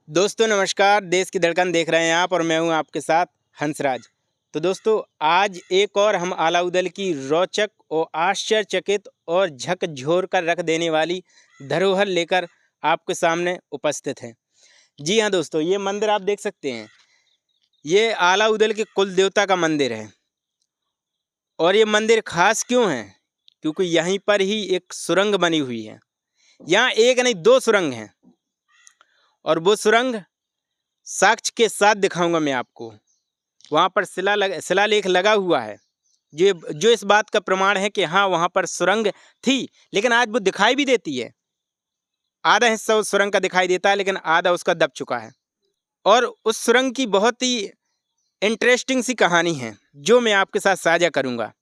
दोस्तों नमस्कार। देश की धड़कन देख रहे हैं आप और मैं हूं आपके साथ हंसराज। तो दोस्तों आज एक और हम अलाउदल की रोचक और आश्चर्यचकित और झकझोर कर रख देने वाली धरोहर लेकर आपके सामने उपस्थित हैं। जी हाँ दोस्तों, ये मंदिर आप देख सकते हैं। ये अलाउदल के कुल देवता का मंदिर है। और ये मंदिर खास क्यों है? क्योंकि यहीं पर ही एक सुरंग बनी हुई है। यहाँ एक नहीं दो सुरंग हैं और वो सुरंग साक्ष्य के साथ दिखाऊंगा मैं आपको। वहाँ पर शिलालेख लगा हुआ है जो इस बात का प्रमाण है कि हाँ वहाँ पर सुरंग थी, लेकिन आज वो दिखाई भी देती है। आधा हिस्सा उस सुरंग का दिखाई देता है लेकिन आधा उसका दब चुका है। और उस सुरंग की बहुत ही इंटरेस्टिंग सी कहानी है जो मैं आपके साथ साझा करूँगा।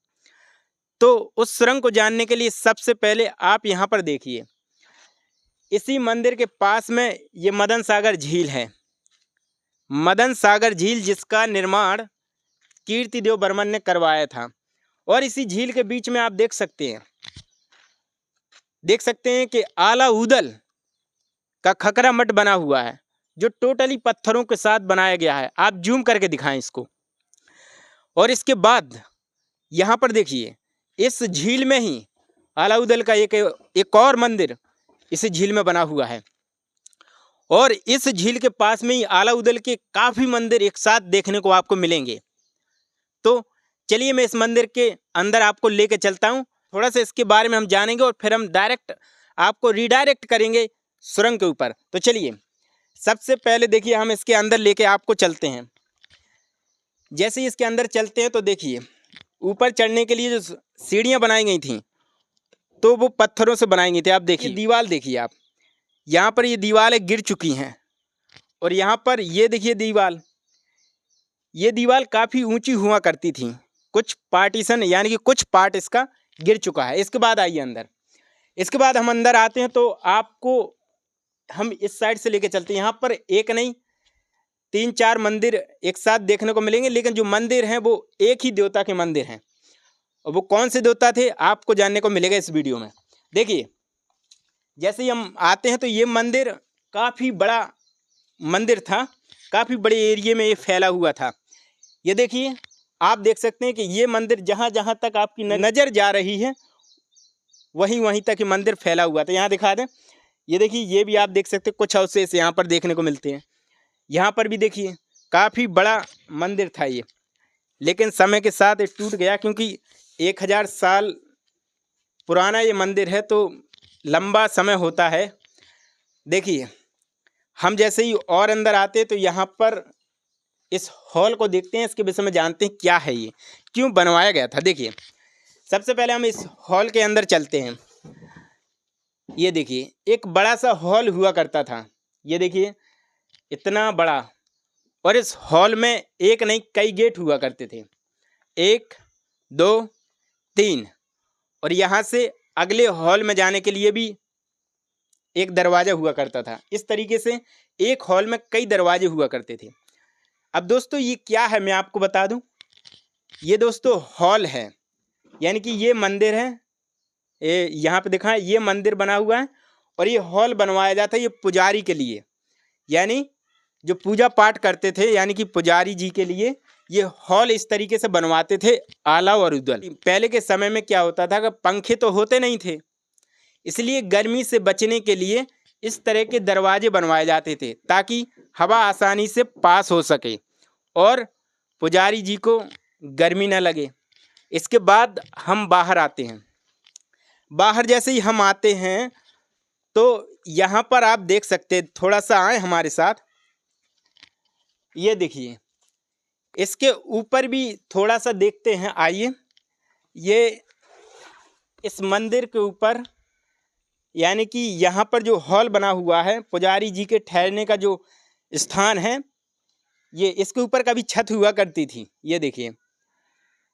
तो उस सुरंग को जानने के लिए सबसे पहले आप यहाँ पर देखिए, इसी मंदिर के पास में ये मदन सागर झील है। मदन सागर झील जिसका निर्माण कीर्तिदेव बर्मन ने करवाया था। और इसी झील के बीच में आप देख सकते हैं कि अलाउदल का खकरा मठ बना हुआ है जो टोटली पत्थरों के साथ बनाया गया है। आप जूम करके दिखाएं इसको। और इसके बाद यहाँ पर देखिए, इस झील में ही अलाउदल का एक और मंदिर इस झील में बना हुआ है। और इस झील के पास में ही अलाउदल के काफ़ी मंदिर एक साथ देखने को आपको मिलेंगे। तो चलिए मैं इस मंदिर के अंदर आपको लेके चलता हूँ। थोड़ा सा इसके बारे में हम जानेंगे और फिर हम डायरेक्ट आपको रिडायरेक्ट करेंगे सुरंग के ऊपर। तो चलिए सबसे पहले देखिए, हम इसके अंदर लेके आपको चलते हैं। जैसे ही इसके अंदर चलते हैं तो देखिए, ऊपर चढ़ने के लिए जो सीढ़ियाँ बनाई गई थी तो वो पत्थरों से बनाई गई थी। आप देखिए दीवार देखिए, आप यहाँ पर ये दीवारें गिर चुकी हैं। और यहाँ पर ये देखिए दीवार, ये दीवार काफ़ी ऊंची हुआ करती थी। कुछ पार्टीशन यानी कि कुछ पार्ट इसका गिर चुका है। इसके बाद आइए अंदर। इसके बाद हम अंदर आते हैं तो आपको हम इस साइड से लेके चलते हैं। यहाँ पर एक नहीं 3-4 मंदिर एक साथ देखने को मिलेंगे, लेकिन जो मंदिर हैं वो एक ही देवता के मंदिर हैं। और वो कौन से देवता थे आपको जानने को मिलेगा इस वीडियो में। देखिए जैसे ही हम आते हैं तो ये मंदिर काफ़ी बड़ा मंदिर था, काफ़ी बड़े एरिया में ये फैला हुआ था। ये देखिए, आप देख सकते हैं कि ये मंदिर जहाँ जहाँ तक आपकी नज़र जा रही है वहीं वहीं तक ये मंदिर फैला हुआ था। यहाँ दिखा दें, ये देखिए, ये भी आप देख सकते हैं कुछ अवशेष यहाँ पर देखने को मिलते हैं। यहाँ पर भी देखिए काफ़ी बड़ा मंदिर था ये, लेकिन समय के साथ ये टूट गया क्योंकि 1000 साल पुराना ये मंदिर है तो लंबा समय होता है। देखिए हम जैसे ही और अंदर आते हैं तो यहाँ पर इस हॉल को देखते हैं, इसके विषय में जानते हैं क्या है, ये क्यों बनवाया गया था। देखिए सबसे पहले हम इस हॉल के अंदर चलते हैं। ये देखिए एक बड़ा सा हॉल हुआ करता था। ये देखिए इतना बड़ा। और इस हॉल में एक नहीं कई गेट हुआ करते थे, 1 2 3। और यहाँ से अगले हॉल में जाने के लिए भी एक दरवाज़ा हुआ करता था। इस तरीके से एक हॉल में कई दरवाजे हुआ करते थे। अब दोस्तों ये क्या है मैं आपको बता दूं। ये दोस्तों हॉल है, यानी कि ये मंदिर है। यहाँ पे दिखाएं, ये मंदिर बना हुआ है और ये हॉल बनवाया जाता है ये पुजारी के लिए, यानी जो पूजा पाठ करते थे, यानी कि पुजारी जी के लिए ये हॉल इस तरीके से बनवाते थे अलाउदल। पहले के समय में क्या होता था कि पंखे तो होते नहीं थे, इसलिए गर्मी से बचने के लिए इस तरह के दरवाजे बनवाए जाते थे ताकि हवा आसानी से पास हो सके और पुजारी जी को गर्मी न लगे। इसके बाद हम बाहर आते हैं। बाहर जैसे ही हम आते हैं तो यहाँ पर आप देख सकते हैं, थोड़ा सा आए हमारे साथ। ये देखिए इसके ऊपर भी थोड़ा सा देखते हैं, आइए। ये इस मंदिर के ऊपर, यानी कि यहाँ पर जो हॉल बना हुआ है पुजारी जी के ठहरने का जो स्थान है, ये इसके ऊपर कभी छत हुआ करती थी। ये देखिए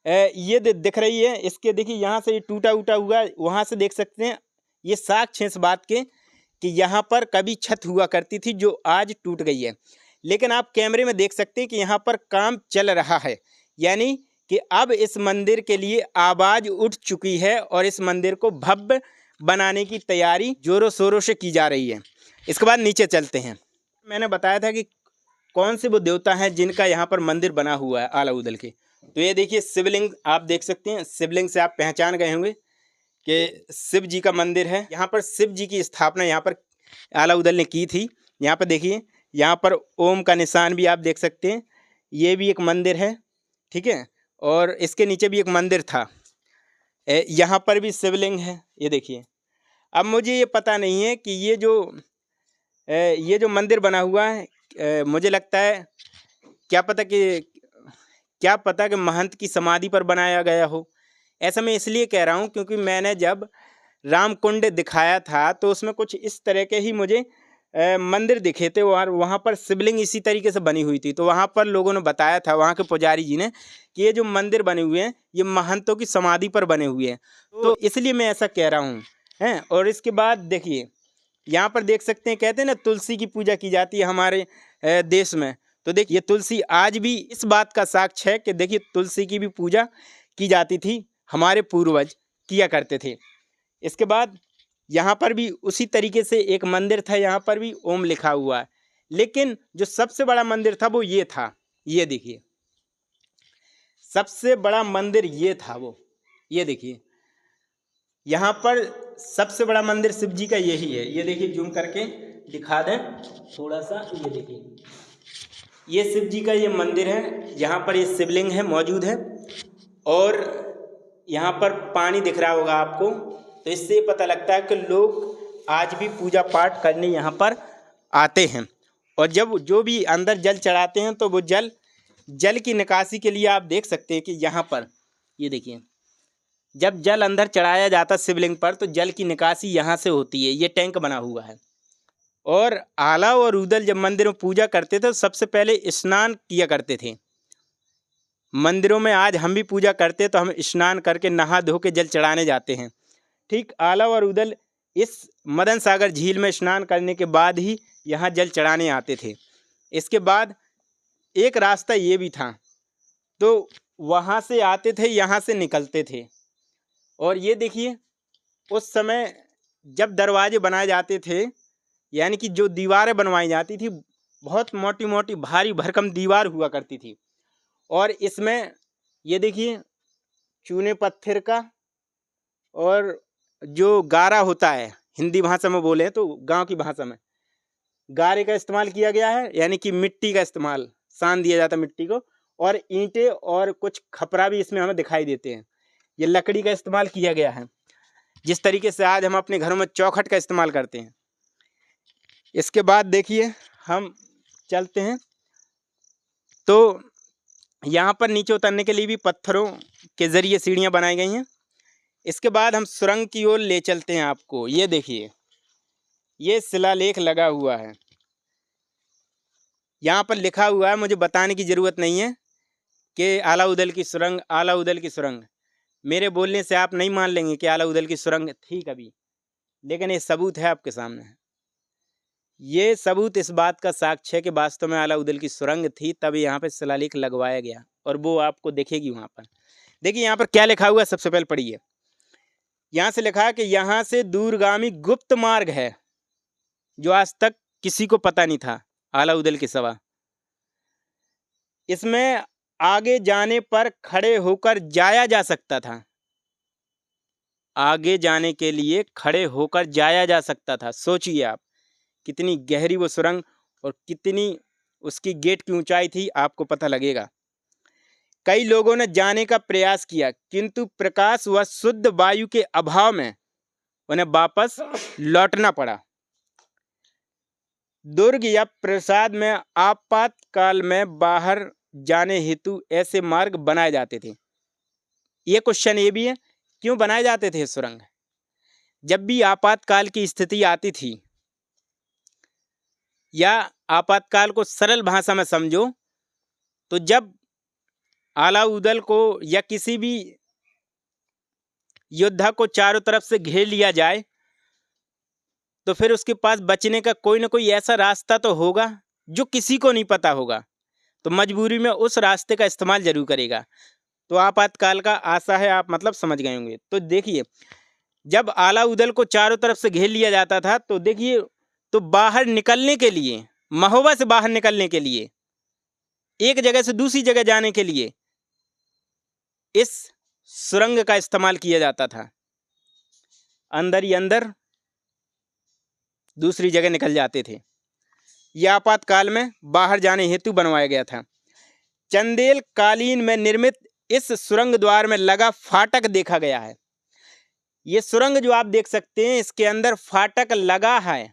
ये दिख रही है, इसके देखिए यहाँ से ये टूटा उटा हुआ, वहाँ से देख सकते हैं। ये साक्ष्य इस बात के कि यहाँ पर कभी छत हुआ करती थी जो आज टूट गई है। लेकिन आप कैमरे में देख सकते हैं कि यहाँ पर काम चल रहा है, यानी कि अब इस मंदिर के लिए आवाज़ उठ चुकी है और इस मंदिर को भव्य बनाने की तैयारी जोरों शोरों से की जा रही है। इसके बाद नीचे चलते हैं। मैंने बताया था कि कौन से वो देवता हैं जिनका यहाँ पर मंदिर बना हुआ है आलाउदल के। तो ये देखिए शिवलिंग आप देख सकते हैं, शिवलिंग से आप पहचान गए होंगे कि शिव जी का मंदिर है। यहाँ पर शिव जी की स्थापना यहाँ पर आलाउदल ने की थी। यहाँ पर देखिए, यहाँ पर ओम का निशान भी आप देख सकते हैं। ये भी एक मंदिर है, ठीक है। और इसके नीचे भी एक मंदिर था। यहाँ पर भी शिवलिंग है, ये देखिए। अब मुझे ये पता नहीं है कि ये जो मंदिर बना हुआ है, मुझे लगता है क्या पता कि महंत की समाधि पर बनाया गया हो। ऐसा मैं इसलिए कह रहा हूँ क्योंकि मैंने जब रामकुंड दिखाया था तो उसमें कुछ इस तरह के ही मुझे मंदिर दिखे थे, और वहाँ पर शिवलिंग इसी तरीके से बनी हुई थी। तो वहाँ पर लोगों ने बताया था, वहाँ के पुजारी जी ने, कि ये जो मंदिर बने हुए हैं ये महंतों की समाधि पर बने हुए हैं। तो इसलिए मैं ऐसा कह रहा हूँ हैं। और इसके बाद देखिए, यहाँ पर देख सकते हैं, कहते हैं ना तुलसी की पूजा की जाती है हमारे देश में। तो देखिए, ये तुलसी आज भी इस बात का साक्ष्य है कि देखिए तुलसी की भी पूजा की जाती थी, हमारे पूर्वज किया करते थे। इसके बाद यहाँ पर भी उसी तरीके से एक मंदिर था, यहाँ पर भी ओम लिखा हुआ है। लेकिन जो सबसे बड़ा मंदिर था वो ये था, ये देखिए, सबसे बड़ा मंदिर ये था वो, ये देखिए। यहाँ पर सबसे बड़ा मंदिर शिव जी का यही है। ये देखिए, जूम करके दिखा दें थोड़ा सा, ये देखिए, ये शिव जी का ये मंदिर है। यहाँ पर ये शिवलिंग है, मौजूद है। और यहाँ पर पानी दिख रहा होगा आपको, तो इससे ये पता लगता है कि लोग आज भी पूजा पाठ करने यहाँ पर आते हैं। और जब जो भी अंदर जल चढ़ाते हैं तो वो जल की निकासी के लिए आप देख सकते हैं कि यहाँ पर ये देखिए, जब जल अंदर चढ़ाया जाता शिवलिंग पर तो जल की निकासी यहाँ से होती है। ये टैंक बना हुआ है। और आला और उदल जब मंदिर में पूजा करते थे तो सबसे पहले स्नान किया करते थे। मंदिरों में आज हम भी पूजा करते तो हम स्नान करके नहा धो के जल चढ़ाने जाते हैं। ठीक आला और उदल इस मदन सागर झील में स्नान करने के बाद ही यहाँ जल चढ़ाने आते थे। इसके बाद एक रास्ता ये भी था, तो वहाँ से आते थे, यहाँ से निकलते थे। और ये देखिए, उस समय जब दरवाजे बनाए जाते थे, यानी कि जो दीवारें बनवाई जाती थी, बहुत मोटी मोटी भारी भरकम दीवार हुआ करती थी। और इसमें ये देखिए, चूने पत्थर का और जो गारा होता है, हिंदी भाषा में बोले तो गांव की भाषा में गारे का इस्तेमाल किया गया है, यानी कि मिट्टी का इस्तेमाल, सान दिया जाता मिट्टी को। और ईंटें और कुछ खपरा भी इसमें हमें दिखाई देते हैं। ये लकड़ी का इस्तेमाल किया गया है, जिस तरीके से आज हम अपने घरों में चौखट का इस्तेमाल करते हैं। इसके बाद देखिए, हम चलते हैं तो यहाँ पर नीचे उतरने के लिए भी पत्थरों के ज़रिए सीढ़ियाँ बनाई गई हैं। इसके बाद हम सुरंग की ओर ले चलते हैं आपको। ये देखिए, ये शिलालेख लगा हुआ है, यहाँ पर लिखा हुआ है, मुझे बताने की ज़रूरत नहीं है कि आलाउदल की सुरंग, आलाउदल की सुरंग। मेरे बोलने से आप नहीं मान लेंगे कि आलाउदल की सुरंग थी कभी, लेकिन ये सबूत है आपके सामने। ये सबूत इस बात का साक्ष्य है कि वास्तव में आलाउदल की सुरंग थी, तब यहाँ पे शिलालेख लगवाया गया, और वो आपको दिखेगी वहाँ पर। देखिए यहाँ पर क्या लिखा हुआ है, सबसे पहले पढ़िए। यहाँ से लिखा है कि यहाँ से दूरगामी गुप्त मार्ग है जो आज तक किसी को पता नहीं था, आलाउदल के सिवा। इसमें आगे जाने पर खड़े होकर जाया जा सकता था, आगे जाने के लिए खड़े होकर जाया जा सकता था। सोचिए आप, कितनी गहरी वो सुरंग और कितनी उसकी गेट की ऊंचाई थी, आपको पता लगेगा। कई लोगों ने जाने का प्रयास किया, किंतु प्रकाश व शुद्ध वायु के अभाव में उन्हें वापस लौटना पड़ा। दुर्ग या प्रसाद में आपातकाल में बाहर जाने हेतु ऐसे मार्ग बनाए जाते थे। ये क्वेश्चन ये भी है, क्यों बनाए जाते थे सुरंग? जब भी आपातकाल की स्थिति आती थी, या आपातकाल को सरल भाषा में समझो तो जब आलाउदल को या किसी भी योद्धा को चारों तरफ से घेर लिया जाए, तो फिर उसके पास बचने का कोई ना कोई ऐसा रास्ता तो होगा जो किसी को नहीं पता होगा, तो मजबूरी में उस रास्ते का इस्तेमाल जरूर करेगा। तो आपातकाल का आशा है आप मतलब समझ गए होंगे। तो देखिए, जब आलाउदल को चारों तरफ से घेर लिया जाता था, तो देखिए, तो बाहर निकलने के लिए महोबा से बाहर निकलने के लिए, एक जगह से दूसरी जगह जाने के लिए इस सुरंग का इस्तेमाल किया जाता था। अंदर ही अंदर दूसरी जगह निकल जाते थे। यह आपातकाल में बाहर जाने हेतु बनवाया गया था। चंदेल कालीन में निर्मित इस सुरंग द्वार में लगा फाटक देखा गया है। ये सुरंग जो आप देख सकते हैं, इसके अंदर फाटक लगा है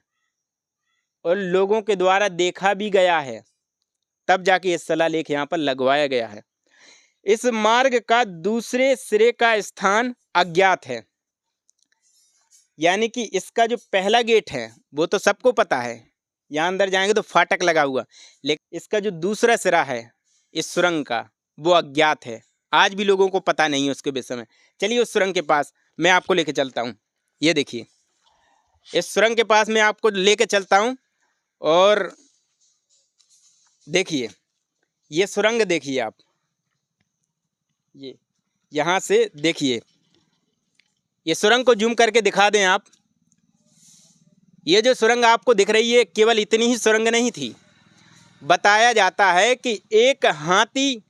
और लोगों के द्वारा देखा भी गया है, तब जाके ये शिलालेख यहाँ पर लगवाया गया है। इस मार्ग का दूसरे सिरे का स्थान अज्ञात है, यानी कि इसका जो पहला गेट है वो तो सबको पता है, यहाँ अंदर जाएंगे तो फाटक लगा हुआ, लेकिन इसका जो दूसरा सिरा है इस सुरंग का वो अज्ञात है। आज भी लोगों को पता नहीं है उसके विषय में। चलिए उस सुरंग के पास मैं आपको लेके चलता हूँ। ये देखिए, इस सुरंग के पास मैं आपको लेके चलता हूँ और देखिए ये सुरंग देखिए आप, ये यहाँ से देखिए, ये सुरंग को जूम करके दिखा दें आप। ये जो सुरंग आपको दिख रही है केवल इतनी ही सुरंग नहीं थी। बताया जाता है कि एक हाथी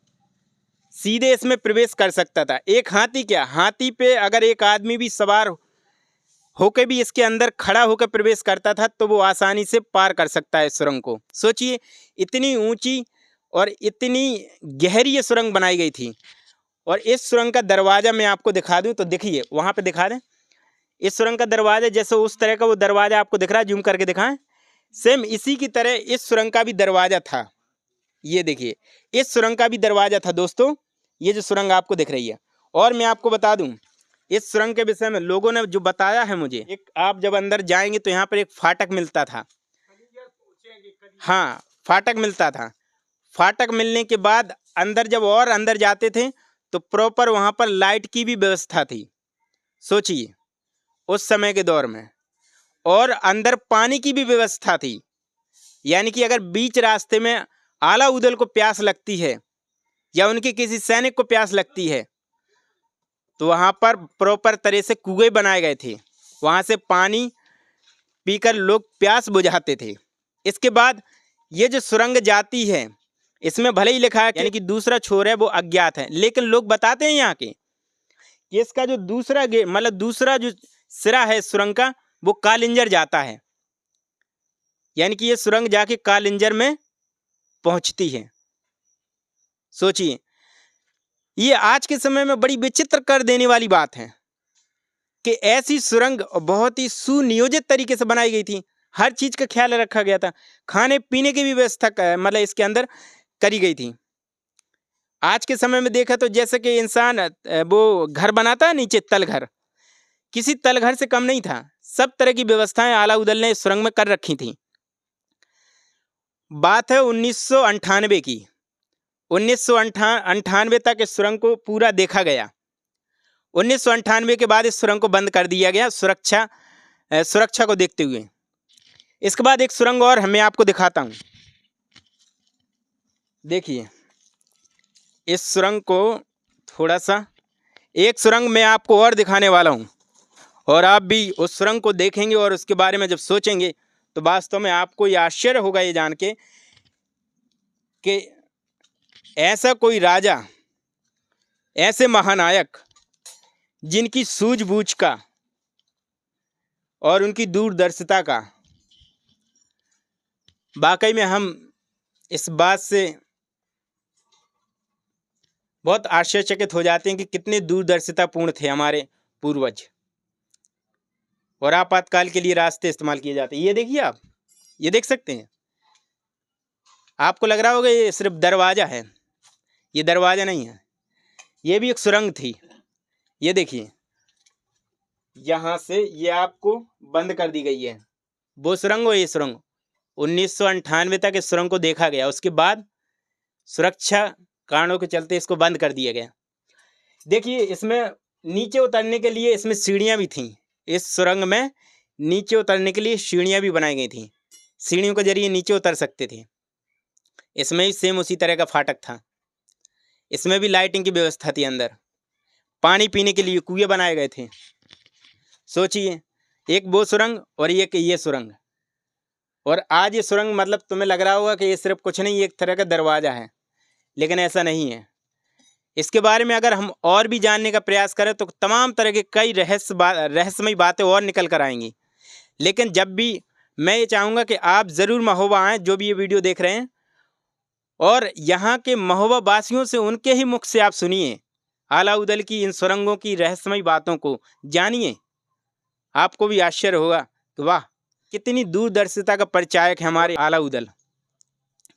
सीधे इसमें प्रवेश कर सकता था। एक हाथी क्या, हाथी पे अगर एक आदमी भी सवार होकर भी इसके अंदर खड़ा होकर प्रवेश करता था तो वो आसानी से पार कर सकता है सुरंग को। सोचिए, इतनी ऊंची और इतनी गहरी ये सुरंग बनाई गई थी। और इस सुरंग का दरवाज़ा मैं आपको दिखा दूं तो देखिए, वहाँ पे दिखा दें, इस सुरंग का दरवाज़ा जैसे उस तरह का वो दरवाज़ा आपको दिख रहा है, जूम करके दिखाएं, सेम इसी की तरह इस सुरंग का भी दरवाज़ा था। ये देखिए, इस सुरंग का भी दरवाज़ा था दोस्तों, ये जो सुरंग आपको दिख रही है। और मैं आपको बता दूं, इस सुरंग के विषय में लोगों ने जो बताया है मुझे, एक आप जब अंदर जाएंगे तो यहाँ पर एक फाटक मिलता था। हाँ, फाटक मिलता था। फाटक मिलने के बाद अंदर जब और अंदर जाते थे तो प्रॉपर वहाँ पर लाइट की भी व्यवस्था थी। सोचिए उस समय के दौर में, और अंदर पानी की भी व्यवस्था थी। यानी कि अगर बीच रास्ते में आला उदल को प्यास लगती है या उनके किसी सैनिक को प्यास लगती है तो वहाँ पर प्रॉपर तरह से कुएं बनाए गए थे, वहाँ से पानी पीकर लोग प्यास बुझाते थे। इसके बाद ये जो सुरंग जाती है, इसमें भले ही लिखा है यानी कि दूसरा छोर है वो अज्ञात है, लेकिन लोग बताते हैं यहाँ के कि इसका जो दूसरा मतलब दूसरा जो सिरा है सुरंग का वो कालिंजर जाता है। यानी कि ये सुरंग जाके कालिंजर में पहुंचती है। सोचिए, ये आज के समय में बड़ी विचित्र कर देने वाली बात है कि ऐसी सुरंग बहुत ही सुनियोजित तरीके से बनाई गई थी। हर चीज का ख्याल रखा गया था, खाने पीने की भी व्यवस्था मतलब इसके अंदर करी गई थी। आज के समय में देखा तो जैसे कि इंसान वो घर बनाता है नीचे तल घर, किसी तल घर से कम नहीं था। सब तरह की व्यवस्थाएं आला उदल ने इस सुरंग में कर रखी थी। बात है 1998 की। 1998 तक इस सुरंग को पूरा देखा गया। 1998 के बाद इस सुरंग को बंद कर दिया गया सुरक्षा को देखते हुए। इसके बाद एक सुरंग और मैं आपको दिखाता हूं। देखिए इस सुरंग को थोड़ा सा, एक सुरंग मैं आपको और दिखाने वाला हूं और आप भी उस सुरंग को देखेंगे और उसके बारे में जब सोचेंगे तो वास्तव में आपको ये आश्चर्य होगा ये जान के कि ऐसा कोई राजा, ऐसे महानायक जिनकी सूझबूझ का और उनकी दूरदर्शिता का वाकई में हम इस बात से बहुत आश्चर्यचकित हो जाते हैं कि कितने दूरदर्शितापूर्ण थे हमारे पूर्वज। और आपातकाल के लिए रास्ते इस्तेमाल किए जाते हैं। ये देखिए आप, ये देख सकते हैं। आपको लग रहा होगा ये सिर्फ दरवाज़ा है, ये दरवाज़ा नहीं है, ये भी एक सुरंग थी। ये देखिए, यहाँ से ये आपको बंद कर दी गई है। वो सुरंग और ये सुरंग 1998 तक इस सुरंग को देखा गया। उसके बाद सुरक्षा कारणों के चलते इसको बंद कर दिया गया। देखिए इसमें नीचे उतरने के लिए इसमें सीढ़ियाँ भी थीं। इस सुरंग में नीचे उतरने के लिए सीढ़ियाँ भी बनाई गई थीं। सीढ़ियों के जरिए नीचे उतर सकते थे। इसमें भी सेम उसी तरह का फाटक था। इसमें भी लाइटिंग की व्यवस्था थी। अंदर पानी पीने के लिए कुएं बनाए गए थे। सोचिए, एक वो सुरंग और एक ये सुरंग, और आज ये सुरंग मतलब तुम्हें लग रहा होगा कि ये सिर्फ कुछ नहीं, एक तरह का दरवाज़ा है, लेकिन ऐसा नहीं है। इसके बारे में अगर हम और भी जानने का प्रयास करें तो तमाम तरह के कई रहस्यमयी बातें और निकल कर आएंगी। लेकिन जब भी मैं ये चाहूँगा कि आप ज़रूर महोबा आएँ, जो भी ये वीडियो देख रहे हैं, और यहाँ के महोबा वासियों से, उनके ही मुख से आप सुनिए आलाउदल की इन सुरंगों की रहस्यमयी बातों को जानिए। आपको भी आश्चर्य होगा कि वाह, कितनी दूरदर्शिता का परिचायक है हमारे आलाउदल।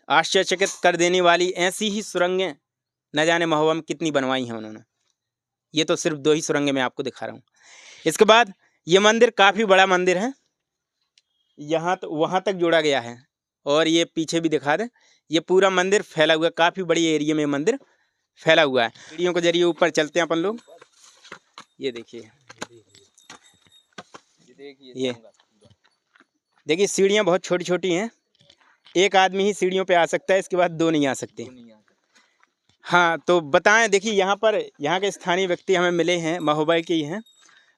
आश्चर्यचकित कर देने वाली ऐसी ही सुरंगें न जाने महोबा में कितनी बनवाई हैं उन्होंने। ये तो सिर्फ 2 ही सुरंगें मैं आपको दिखा रहा हूँ। इसके बाद ये मंदिर काफ़ी बड़ा मंदिर है, यहाँ तो वहाँ तक जोड़ा गया है। और ये पीछे भी दिखा दें, ये पूरा मंदिर फैला हुआ है, काफ़ी बड़ी एरिया में मंदिर फैला हुआ है। सीढ़ियों के जरिए ऊपर चलते हैं अपन लोग। ये देखिए, ये देखिए सीढ़ियाँ बहुत छोटी छोटी हैं, एक आदमी ही सीढ़ियों पे आ सकता है, इसके बाद 2 नहीं आ सकते। हाँ, तो बताएं, देखिए यहाँ के स्थानीय व्यक्ति हमें मिले हैं, महोबा के ही हैं।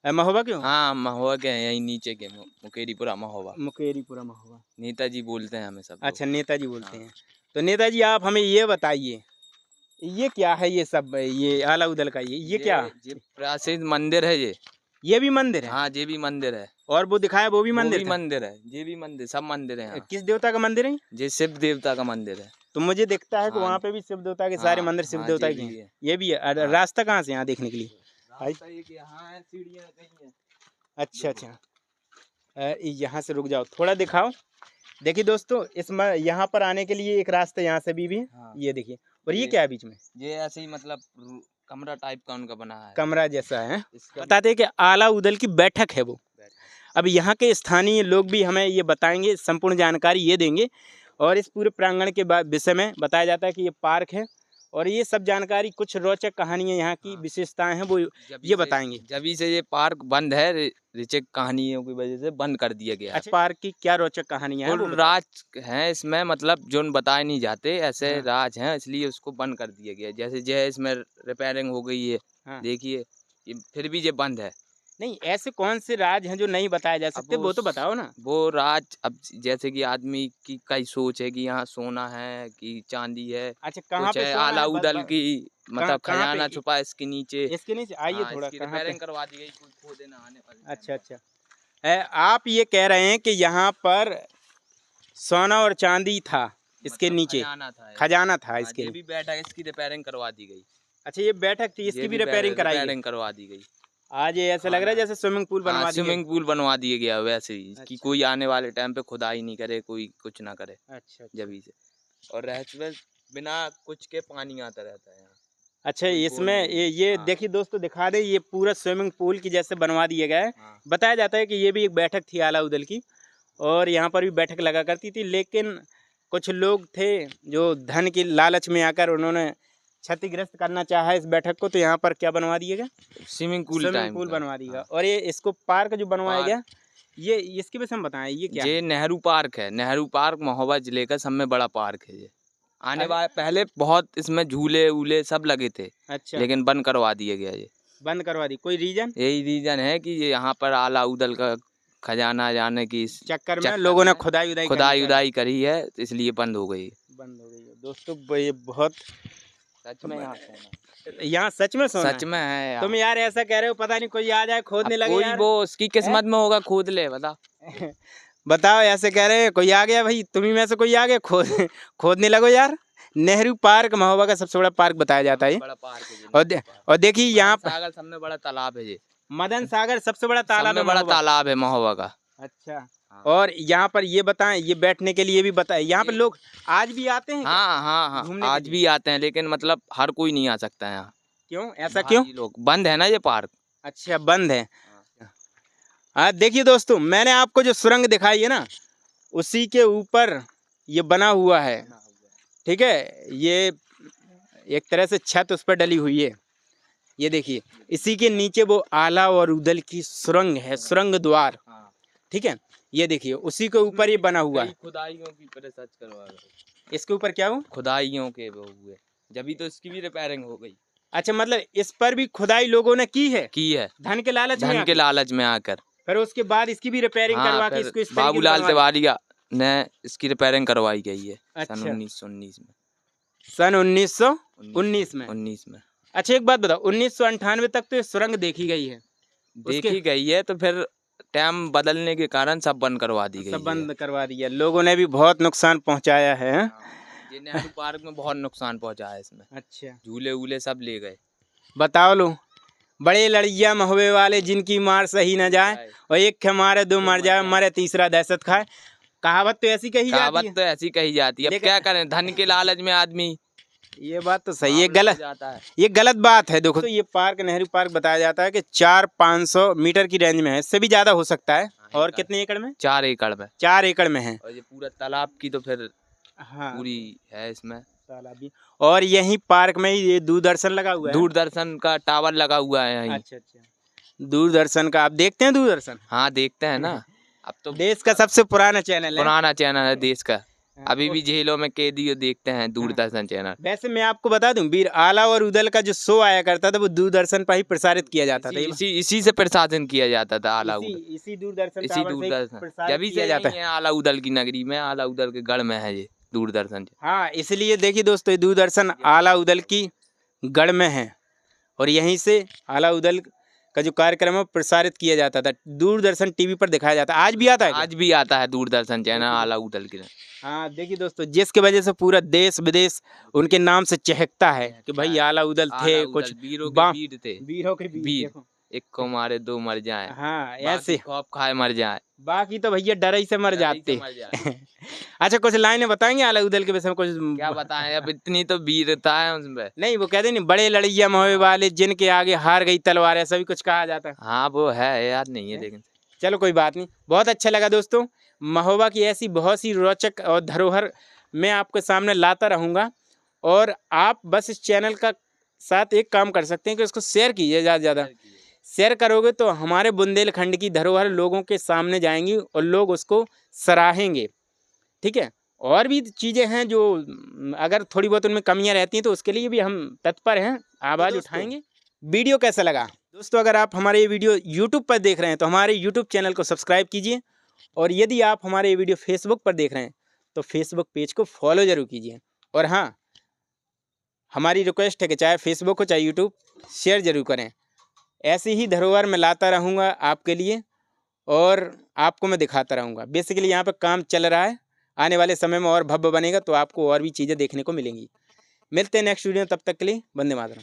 महोबा क्यों? हाँ, महोबा के हैं, यहीं नीचे के मुकेरीपुरा महोबा। मुकेरीपुरा महोबा, नेताजी बोलते हैं हमें सब। अच्छा, नेताजी बोलते हैं। तो नेताजी आप हमें ये बताइए, ये क्या है? ये सब, ये आलाउदल का ये क्या? ये प्राचीन मंदिर है। ये भी मंदिर है? हाँ, ये भी मंदिर है। और वो दिखाया वो भी मंदिर है? मंदिर है, ये भी मंदिर, सब मंदिर है। किस देवता का मंदिर है? ये शिव देवता का मंदिर है। तो मुझे दिखता है कि हाँ, वहाँ पे भी शिव देवता के सारे मंदिर शिव देवता के हैं। ये भी है। रास्ता कहाँ से यहाँ देखने के लिए? अच्छा अच्छा, यहाँ से रुक जाओ, थोड़ा दिखाओ। देखिए दोस्तों, यहाँ पर आने के लिए एक रास्ता यहाँ से भी है। हाँ। ये देखिए, और ये क्या है बीच में? ये ऐसे ही मतलब कमरा टाइप का उनका बना है, कमरा जैसा है। बताते हैं कि आलाउदल की बैठक है वो। अब यहाँ के स्थानीय लोग भी हमें ये बताएंगे, संपूर्ण जानकारी ये देंगे। और इस पूरे प्रांगण के विषय में बताया जाता है कि ये पार्क है, और ये सब जानकारी, कुछ रोचक कहानियाँ, यहाँ की विशेषताएं हैं, वो ये बताएंगे। जब से ये पार्क बंद है, रोचक कहानियों की वजह से बंद कर दिया गया। अच्छा, पार्क की क्या रोचक कहानियाँ हैं? राज हैं इसमें, मतलब जो बताए नहीं जाते ऐसे राज हैं, इसलिए उसको बंद कर दिया गया। जैसे इसमें रिपेयरिंग हो गई है। देखिए, फिर भी ये बंद है। नहीं, ऐसे कौन से राज हैं जो नहीं बताए जा सकते? वो तो बताओ ना। वो राज, अब जैसे कि आदमी की कई सोच है कि यहाँ सोना है कि चांदी है। अच्छा, कहाँ पे सोना है? आलाउदल की मतलब खजाना छुपा इसके नीचे। इसके नीचे आइए थोड़ा। रिपेयरिंग करवा दी गई, खोदे ना आने वाले। अच्छा अच्छा, आप ये कह रहे हैं कि यहाँ पर सोना और चांदी था, इसके नीचे खजाना था इसके। ये भी बैठक, इसकी रिपेयरिंग करवा दी गई। अच्छा, ये बैठक थी, इसकी भी रिपेयरिंग करवा दी गई। आज ये ऐसा लग रहा है जैसे स्विमिंग पूल बनवा दिया। स्विमिंग पूल बनवा दिया गया वैसे ही। अच्छा। कि कोई आने वाले टाइम पे खुदाई नहीं करे, कोई कुछ ना करे। अच्छा। जब से और रहस्य बिना कुछ के पानी आता रहता है यहाँ। अच्छा, इसमें ये देखिए दोस्तों, दिखा दे, ये पूरा स्विमिंग पूल की जैसे बनवा दिया गया है। बताया जाता है कि ये भी एक बैठक थी आलाउदल की, और यहाँ पर भी बैठक लगा करती थी। लेकिन कुछ लोग थे जो धन की लालच में आकर उन्होंने क्षतिग्रस्त करना चाहा इस बैठक को, तो यहाँ पर क्या बनवा दिएगा? स्विमिंग पूल बनवा दिएगा। और ये इसको पार्क जो बनवाया गया, ये इसके विषय में बताएं, ये क्या? ये नेहरू पार्क है। नेहरू पार्क महोबा जिले का सब में बड़ा पार्क है। ये आने वाले पहले बहुत इसमें झूले वूले सब लगे थे। अच्छा। लेकिन बंद करवा दिया गया। ये बंद करवा दी, कोई रीजन? यही रीजन है कि ये यहाँ पर आलाउदल का खजाना जाने की चक्कर में लोगों ने खुदाई उदाई करी है, इसलिए बंद हो गई। दोस्तों, ये बहुत सच में यहाँ सच में सोना सच में है। तुम यार ऐसा कह रहे हो, पता नहीं कोई आ जाए खोदने लगे। कोई वो उसकी किस्मत में होगा, खोद ले। बताओ, ऐसे कह रहे हैं कोई आ गया भाई, तुम्ही में से कोई आ गया, खोदने लगो यार। नेहरू पार्क महोबा का सबसे बड़ा पार्क बताया जाता है। और देखिए यहाँ पर सबसे बड़ा तालाब है। ये मदन सागर सबसे बड़ा तालाब है महोबा का। अच्छा। और यहाँ पर ये बताएं, ये बैठने के लिए भी बताएं, यहाँ पर लोग आज भी आते हैं? हाँ, आज भी आते हैं, लेकिन मतलब हर कोई नहीं आ सकता है यहाँ। क्यों, ऐसा क्यों? लोग बंद है ना ये पार्क। अच्छा, बंद है। हाँ, देखिए दोस्तों, मैंने आपको जो सुरंग दिखाई है ना, उसी के ऊपर ये बना हुआ है। ठीक है, ये एक तरह से छत उस पर डली हुई है। ये देखिए, इसी के नीचे वो आलाउदल की सुरंग है, सुरंग द्वार। ठीक है, ये देखिए, उसी के ऊपर ये बना हुआ है। खुदाइयों की सर्च करवा रहे। इसके ऊपर क्या हो? खुदाइयों के वो हुए, जब तो इसकी भी रिपेयरिंग हो गई। अच्छा, मतलब इस पर भी खुदाई लोगों ने की है? धन के लालच में आकर। फिर उसके बाद इसकी भी रिपेयरिंग करवा के इसको बाबूलाल तिवारी का ने इसकी रिपेयरिंग करवाई गई है अच्छा। सन 1919 में। सन 1919 में। 19 में। अच्छा एक बात बताओ, 1998 तक तो ये सुरंग देखी गई है, देखी गई है, तो फिर टाइम बदलने के कारण सब बंद करवा दी गई है। सब बंद करवा दिया, लोगों ने भी बहुत नुकसान पहुंचाया है। ये नेहरू पार्क में बहुत नुकसान पहुंचा है इसमें। अच्छा झूले वूले सब ले गए। बताओ लो, बड़े लड़िया महुए वाले जिनकी मार सही न जाए, और एक के मारे दो मर जाए, मरे तीसरा दहशत खाए। कहावत तो ऐसी कही जाती है। कहावत तो ऐसी कही जाती है। अब क्या करें, धन के लालच में आदमी। ये बात तो सही है, गलत जाता है, ये गलत बात है। देखो तो ये पार्क नेहरू पार्क बताया जाता है कि 400-500 मीटर की रेंज में है, इससे भी ज्यादा हो सकता है। और कितने एकड़ में? 4 एकड़ में। 4 एकड़ में है। और ये पूरा तालाब की तो फिर हाँ पूरी है इसमें तालाब भी। और यही पार्क में ही ये दूरदर्शन लगा हुआ है। दूरदर्शन का टावर लगा हुआ है यहीं। अच्छा अच्छा, दूरदर्शन का आप देखते हैं दूरदर्शन? हाँ देखते हैं ना। अब तो देश का सबसे पुराना चैनल है। पुराना चैनल है देश का। अभी भी जेलों में कैदी देखते हैं दूरदर्शन चैनल। वैसे मैं आपको बता दूं, वीर आला और उदल का जो शो आया करता था वो दूरदर्शन पर ही प्रसारित किया जाता था। इसी से प्रसारण किया जाता था आला उदल। इसी दूरदर्शन जब से जाता है आला उदल की नगरी में, आला उदल के गढ़ में है ये दूरदर्शन। हाँ इसलिए देखिए दोस्तों, दूरदर्शन आला उदल की गढ़ में है, और यहीं से आला उदल का जो कार्यक्रम है प्रसारित किया जाता था, दूरदर्शन टीवी पर दिखाया जाता है। आज भी आता है, आज भी आता है दूरदर्शन चैनल आला उदल की। हाँ देखिए दोस्तों, जिसकी वजह से पूरा देश विदेश उनके नाम से चहकता है कि भाई आला उदल थे, कुछ वीरों के वीर थे, वीरों के वीर। एक को मारे दो मर जाए। हाँ ऐसे खौफ खाए मर जाए, बाकी तो भैया डर ही से मर जाते। अच्छा कुछ लाइनें बताएंगे आला उदल के विषय में? कुछ क्या बताएं, अब इतनी तो वीरता है उसमें। नहीं वो कहते नहीं, बड़े लड़िया महुए वाले जिनके आगे हार गई तलवार, ऐसा भी कुछ कहा जाता है। हाँ वो है, याद नहीं है लेकिन चलो कोई बात नहीं। बहुत अच्छा लगा दोस्तों, महोबा की ऐसी बहुत सी रोचक और धरोहर मैं आपके सामने लाता रहूँगा। और आप बस इस चैनल का साथ एक काम कर सकते हैं कि उसको शेयर कीजिए, ज़्यादा से ज़्यादा शेयर करोगे तो हमारे बुंदेलखंड की धरोहर लोगों के सामने जाएंगी और लोग उसको सराहेंगे। ठीक है, और भी चीज़ें हैं जो अगर थोड़ी बहुत उनमें कमियां रहती हैं तो उसके लिए भी हम तत्पर हैं, आवाज़ उठाएंगे। वीडियो कैसा लगा दोस्तों? अगर आप हमारे ये वीडियो यूट्यूब पर देख रहे हैं तो हमारे यूट्यूब चैनल को सब्सक्राइब कीजिए, और यदि आप हमारे ये वीडियो फेसबुक पर देख रहे हैं तो फेसबुक पेज को फॉलो ज़रूर कीजिए। और हाँ, हमारी रिक्वेस्ट है कि चाहे फेसबुक हो चाहे यूट्यूब, शेयर ज़रूर करें। ऐसी ही धरोहर मैं लाता रहूँगा आपके लिए, और आपको मैं दिखाता रहूँगा। बेसिकली यहाँ पर काम चल रहा है, आने वाले समय में और भव्य बनेगा तो आपको और भी चीज़ें देखने को मिलेंगी। मिलते हैं नेक्स्ट वीडियो में, तब तक के लिए वंदे मातरम।